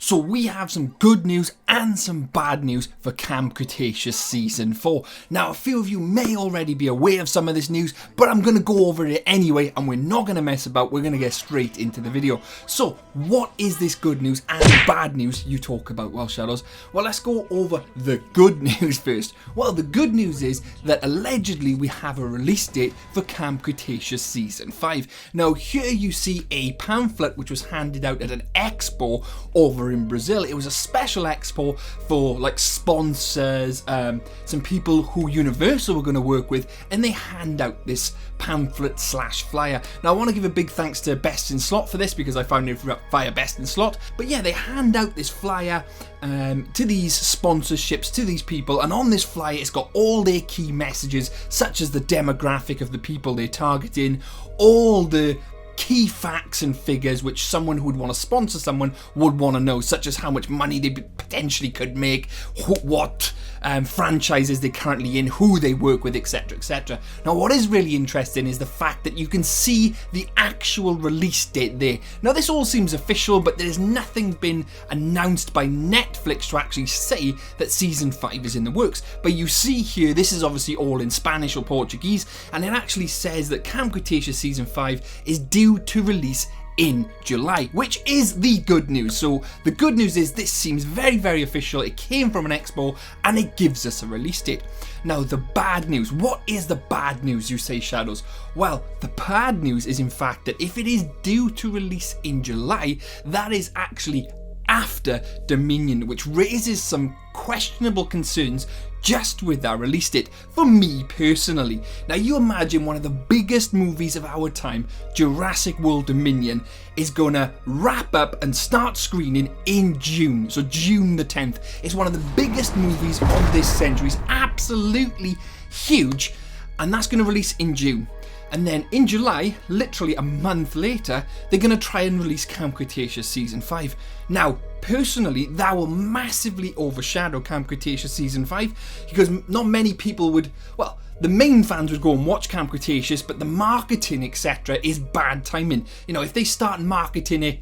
So we have some good news and some bad news for Camp Cretaceous Season 4. Now, a few of you may already be aware of some of this news, but I'm going to go over it anyway, and we're not going to mess about. We're going to get straight into the video. So, what is this good news and bad news you talk about? Well, Shadows, well, let's go over the good news first. Well, the good news is that allegedly we have a release date for Camp Cretaceous Season 5. Now, here you see a pamphlet which was handed out at an expo over in Brazil. It was a special expo for like sponsors, some people who Universal were going to work with, and they hand out this pamphlet / flyer. Now I want to give a big thanks to Best in Slot for this, because I found it via Best in Slot. But yeah, they hand out this flyer to these sponsorships, to these people, and on this flyer it's got all their key messages, such as the demographic of the people they're targeting, all the key facts and figures which someone who would want to sponsor someone would want to know, such as how much money they potentially could make, what franchises they're currently in, who they work with, etc, etc. Now what is really interesting is the fact that you can see the actual release date there. Now this all seems official, but there's nothing been announced by Netflix to actually say that Season 5 is in the works. But you see here, this is obviously all in Spanish or Portuguese, and it actually says that Camp Cretaceous Season 5 is due to release in July, which is the good news. So the good news is this seems very, very official. It came from an expo and it gives us a release date. Now the bad news, what is the bad news, you say, Shadows? Well, the bad news is in fact that if it is due to release in July, that is actually after Dominion, which raises some questionable concerns just with our release date, for me personally. Now you imagine one of the biggest movies of our time, Jurassic World Dominion, is gonna wrap up and start screening in June. So June the 10th. It's one of the biggest movies of this century. It's absolutely huge, and that's gonna release in June. And then in July, literally a month later, they're going to try and release Camp Cretaceous Season 5. Now, personally, that will massively overshadow Camp Cretaceous Season 5, because not many people would, well, the main fans would go and watch Camp Cretaceous, but the marketing, etc., is bad timing. You know, if they start marketing it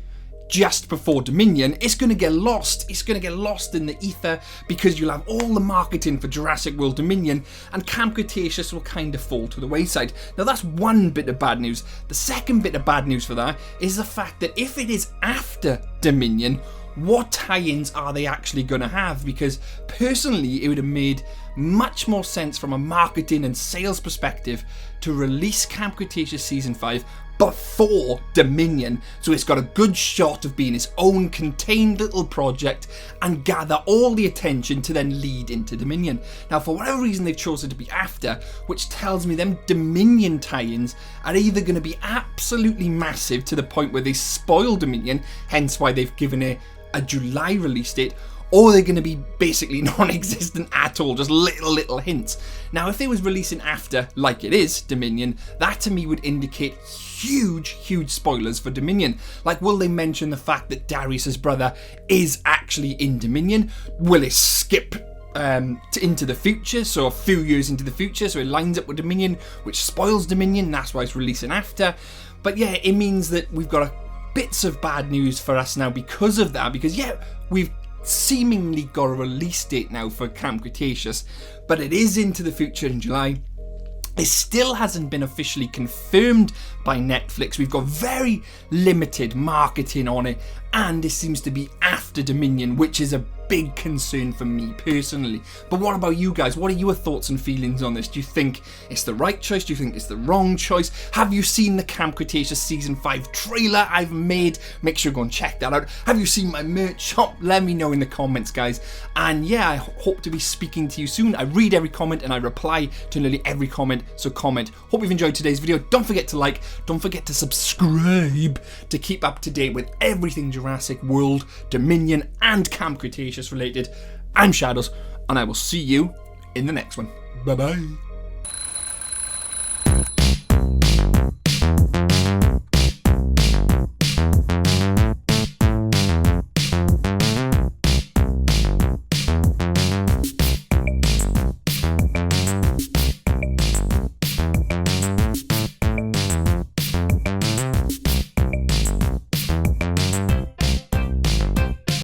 just before Dominion, it's going to get lost. It's going to get lost in the ether, because you'll have all the marketing for Jurassic World Dominion, and Camp Cretaceous will kind of fall to the wayside. Now that's one bit of bad news. The second bit of bad news for that is the fact that if it is after Dominion, what tie-ins are they actually going to have? Because personally, it would have made much more sense from a marketing and sales perspective to release Camp Cretaceous Season 5 before Dominion, so it's got a good shot of being its own contained little project and gather all the attention to then lead into Dominion. Now for whatever reason they've chosen to be after, which tells me them Dominion tie-ins are either going to be absolutely massive to the point where they spoil Dominion, hence why they've given it a July release date, or they're going to be basically non-existent at all, just little hints. Now if they was releasing after, like it is, Dominion, that to me would indicate huge spoilers for Dominion. Like, will they mention the fact that Darius's brother is actually in Dominion? Will it skip into the future, so a few years into the future, so it lines up with Dominion, which spoils Dominion, that's why it's releasing after? But yeah, it means that we've got bits of bad news for us now because of that, because yeah, we've seemingly got a release date now for Camp Cretaceous, but it is into the future in July. It still hasn't been officially confirmed by Netflix. We've got very limited marketing on it, and it seems to be after Dominion, which is a big concern for me personally. But what about you guys? What are your thoughts and feelings on this? Do you think it's the right choice? Do you think it's the wrong choice? Have you seen the Camp Cretaceous Season 5 trailer I've made? Make sure you go and check that out. Have you seen my merch shop? Let me know in the comments, guys. And yeah, I hope to be speaking to you soon. I read every comment and I reply to nearly every comment, so comment. Hope you've enjoyed today's video. Don't forget to like, don't forget to subscribe to keep up to date with everything Jurassic World, Dominion and Camp Cretaceous related. I'm Shadows, and I will see you in the next one. Bye bye.